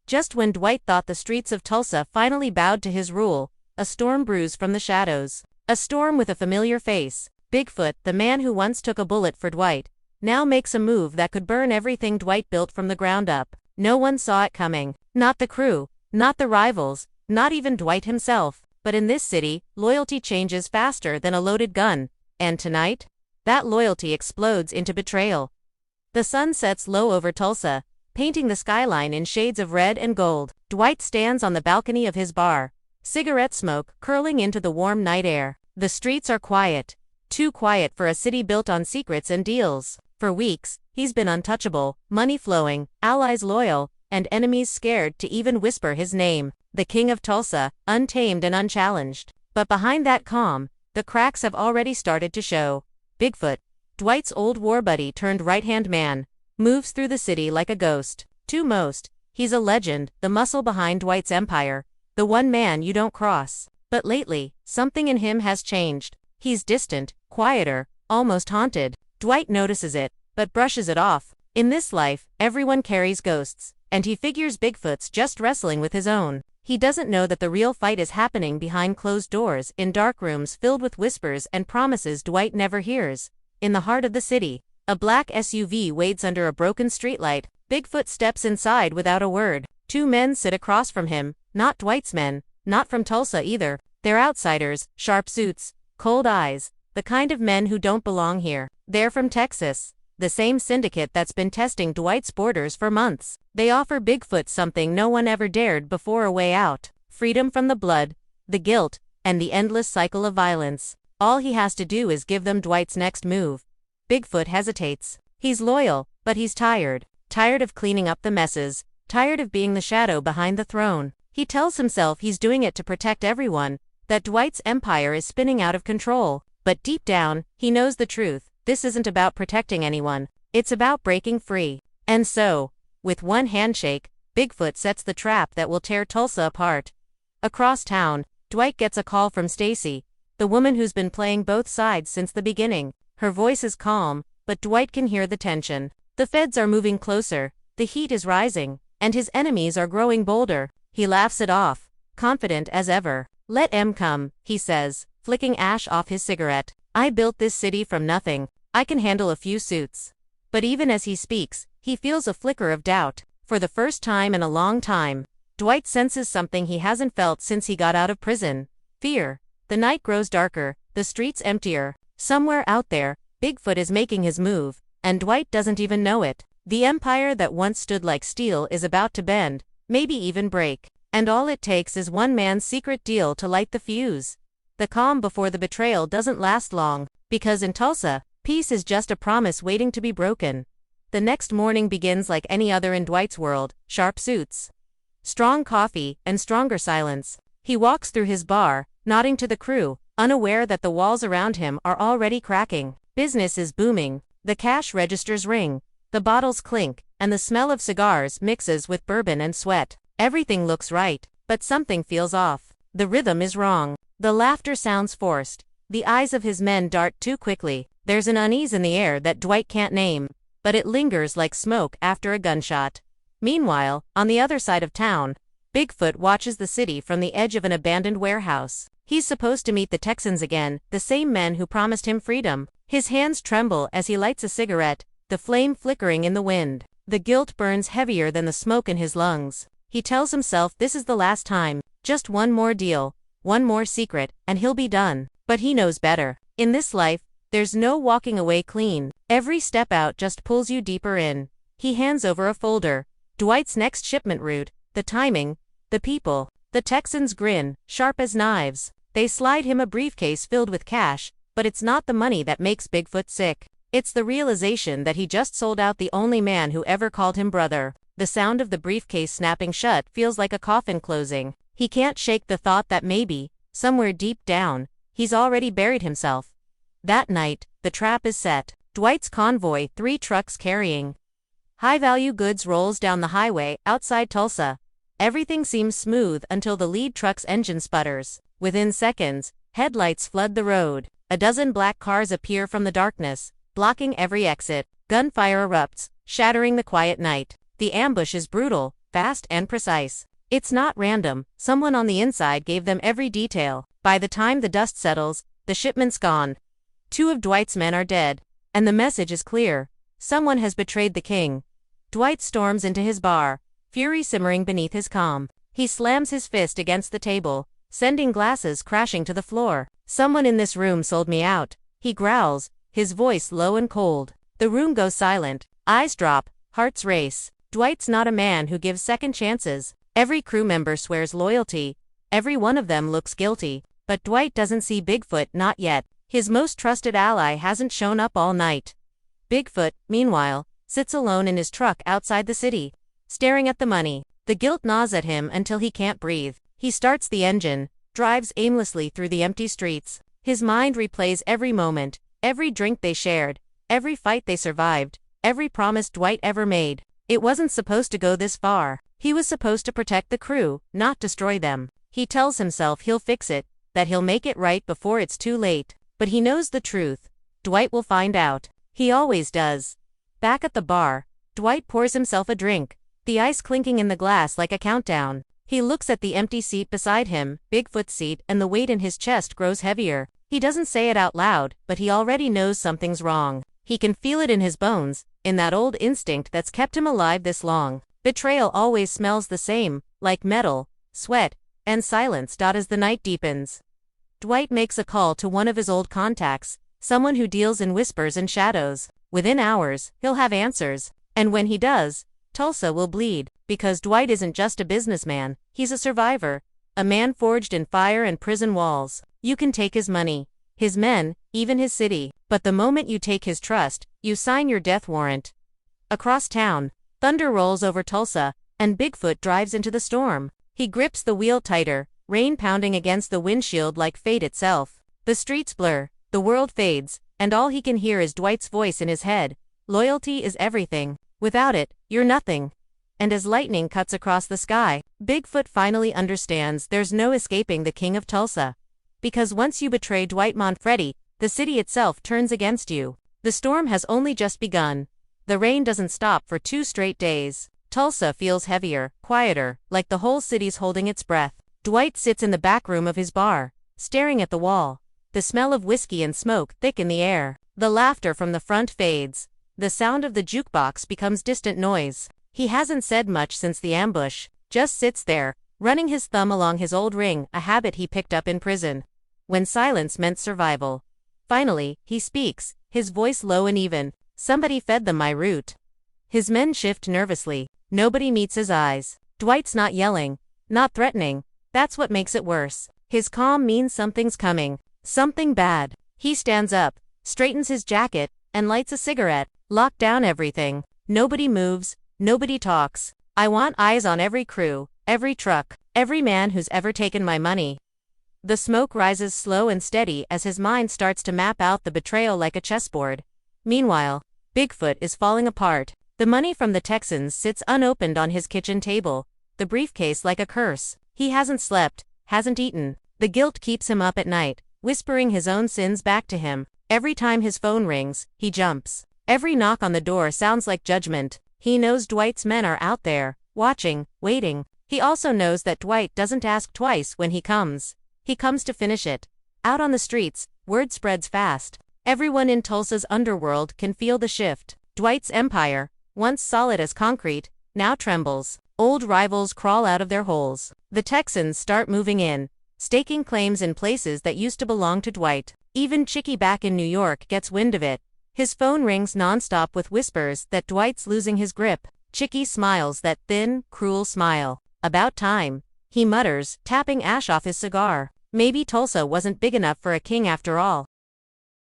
Just when Dwight thought the streets of Tulsa finally bowed to his rule, a storm brews from the shadows. A storm with a familiar face. Bigfoot, the man who once took a bullet for Dwight, now makes a move that could burn everything Dwight built from the ground up. No one saw it coming. Not the crew, not the rivals, not even Dwight himself. But in this city, loyalty changes faster than a loaded gun. And tonight, that loyalty explodes into betrayal. The sun sets low over Tulsa, painting the skyline in shades of red and gold. Dwight stands on the balcony of his bar, cigarette smoke curling into the warm night air. The streets are quiet. Too quiet for a city built on secrets and deals. For weeks, he's been untouchable, money flowing, allies loyal, and enemies scared to even whisper his name. The King of Tulsa, untamed and unchallenged. But behind that calm, the cracks have already started to show. Bigfoot, Dwight's old war buddy turned right-hand man, moves through the city like a ghost. To most, he's a legend, the muscle behind Dwight's empire, the one man you don't cross. But lately, something in him has changed. He's distant, quieter, almost haunted. Dwight notices it, but brushes it off. In this life, everyone carries ghosts, and he figures Bigfoot's just wrestling with his own. He doesn't know that the real fight is happening behind closed doors, in dark rooms filled with whispers and promises Dwight never hears. In the heart of the city, a black SUV waits under a broken streetlight. Bigfoot steps inside without a word. Two men sit across from him, not Dwight's men, not from Tulsa either. They're outsiders, sharp suits, cold eyes, the kind of men who don't belong here. They're from Texas, the same syndicate that's been testing Dwight's borders for months. They offer Bigfoot something no one ever dared before: a way out. Freedom from the blood, the guilt, and the endless cycle of violence. All he has to do is give them Dwight's next move. Bigfoot hesitates. He's loyal, but he's tired. Tired of cleaning up the messes. Tired of being the shadow behind the throne. He tells himself he's doing it to protect everyone, that Dwight's empire is spinning out of control. But deep down, he knows the truth. This isn't about protecting anyone. It's about breaking free. And so, with one handshake, Bigfoot sets the trap that will tear Tulsa apart. Across town, Dwight gets a call from Stacy, the woman who's been playing both sides since the beginning. Her voice is calm, but Dwight can hear the tension. The feds are moving closer, the heat is rising, and his enemies are growing bolder. He laughs it off, confident as ever. "Let 'em come," he says, flicking ash off his cigarette. "I built this city from nothing. I can handle a few suits." But even as he speaks, he feels a flicker of doubt. For the first time in a long time, Dwight senses something he hasn't felt since he got out of prison. Fear. The night grows darker, the streets emptier. Somewhere out there, Bigfoot is making his move, and Dwight doesn't even know it. The empire that once stood like steel is about to bend, maybe even break. And all it takes is one man's secret deal to light the fuse. The calm before the betrayal doesn't last long, because in Tulsa, peace is just a promise waiting to be broken. The next morning begins like any other in Dwight's world: sharp suits, strong coffee, and stronger silence. He walks through his bar, nodding to the crew, unaware that the walls around him are already cracking. Business is booming. The cash registers ring, the bottles clink, and the smell of cigars mixes with bourbon and sweat. Everything looks right, but something feels off. The rhythm is wrong. The laughter sounds forced. The eyes of his men dart too quickly. There's an unease in the air that Dwight can't name, but it lingers like smoke after a gunshot. Meanwhile, on the other side of town, Bigfoot watches the city from the edge of an abandoned warehouse. He's supposed to meet the Texans again, the same men who promised him freedom. His hands tremble as he lights a cigarette, the flame flickering in the wind. The guilt burns heavier than the smoke in his lungs. He tells himself this is the last time, just one more deal, one more secret, and he'll be done. But he knows better. In this life, there's no walking away clean. Every step out just pulls you deeper in. He hands over a folder. Dwight's next shipment route, the timing, the people. The Texans grin, sharp as knives. They slide him a briefcase filled with cash, but it's not the money that makes Bigfoot sick. It's the realization that he just sold out the only man who ever called him brother. The sound of the briefcase snapping shut feels like a coffin closing. He can't shake the thought that maybe, somewhere deep down, he's already buried himself. That night, the trap is set. Dwight's convoy, 3 trucks carrying high-value goods, rolls down the highway outside Tulsa. Everything seems smooth until the lead truck's engine sputters. Within seconds, headlights flood the road. A dozen black cars appear from the darkness, blocking every exit. Gunfire erupts, shattering the quiet night. The ambush is brutal. fast and precise. It's not random, someone on the inside gave them every detail. By the time the dust settles, the shipment's gone. 2 of Dwight's men are dead. And the message is clear. Someone has betrayed the king. Dwight storms into his bar, fury simmering beneath his calm. He slams his fist against the table, sending glasses crashing to the floor. "Someone in this room sold me out," he growls, his voice low and cold. The room goes silent. Eyes drop, hearts race. Dwight's not a man who gives second chances. Every crew member swears loyalty. Every one of them looks guilty. But Dwight doesn't see Bigfoot, not yet. His most trusted ally hasn't shown up all night. Bigfoot, meanwhile, sits alone in his truck outside the city, staring at the money. The guilt gnaws at him until he can't breathe. He starts the engine, drives aimlessly through the empty streets. His mind replays every moment, every drink they shared, every fight they survived, every promise Dwight ever made. It wasn't supposed to go this far. He was supposed to protect the crew, not destroy them. He tells himself he'll fix it, that he'll make it right before it's too late. But he knows the truth. Dwight will find out. He always does. Back at the bar, Dwight pours himself a drink, the ice clinking in the glass like a countdown. He looks at the empty seat beside him, Bigfoot's seat, and the weight in his chest grows heavier. He doesn't say it out loud, but he already knows something's wrong. He can feel it in his bones, in that old instinct that's kept him alive this long. Betrayal always smells the same, like metal, sweat, and silence. As the night deepens, Dwight makes a call to one of his old contacts, someone who deals in whispers and shadows. Within hours, he'll have answers. And when he does, Tulsa will bleed. Because Dwight isn't just a businessman, he's a survivor. A man forged in fire and prison walls. You can take his money, his men, even his city. But the moment you take his trust, you sign your death warrant. Across town, thunder rolls over Tulsa, and Bigfoot drives into the storm. He grips the wheel tighter, rain pounding against the windshield like fate itself. The streets blur, the world fades, and all he can hear is Dwight's voice in his head. Loyalty is everything. Without it, you're nothing. And as lightning cuts across the sky, Bigfoot finally understands there's no escaping the king of Tulsa. Because once you betray Dwight Manfredi, the city itself turns against you. The storm has only just begun. The rain doesn't stop for 2 straight days. Tulsa feels heavier, quieter, like the whole city's holding its breath. Dwight sits in the back room of his bar, staring at the wall. The smell of whiskey and smoke thick in the air. The laughter from the front fades. The sound of the jukebox becomes distant noise. He hasn't said much since the ambush, just sits there, running his thumb along his old ring, a habit he picked up in prison, when silence meant survival. Finally, he speaks, his voice low and even. "Somebody fed them my route." His men shift nervously. Nobody meets his eyes. Dwight's not yelling, not threatening. That's what makes it worse. His calm means something's coming. Something bad. He stands up, straightens his jacket, and lights a cigarette. Lock down everything. Nobody moves. Nobody talks. I want eyes on every crew, every truck, every man who's ever taken my money. The smoke rises slow and steady as his mind starts to map out the betrayal like a chessboard. Meanwhile, Bigfoot is falling apart. The money from the Texans sits unopened on his kitchen table, the briefcase like a curse. He hasn't slept, hasn't eaten. The guilt keeps him up at night, whispering his own sins back to him. Every time his phone rings, he jumps. Every knock on the door sounds like judgment. He knows Dwight's men are out there, watching, waiting. He also knows that Dwight doesn't ask twice when he comes. He comes to finish it. Out on the streets, word spreads fast. Everyone in Tulsa's underworld can feel the shift. Dwight's empire, once solid as concrete, now trembles. Old rivals crawl out of their holes. The Texans start moving in, staking claims in places that used to belong to Dwight. Even Chicky back in New York gets wind of it. His phone rings nonstop with whispers that Dwight's losing his grip. Chicky smiles that thin, cruel smile. "About time," he mutters, tapping ash off his cigar. Maybe Tulsa wasn't big enough for a king after all.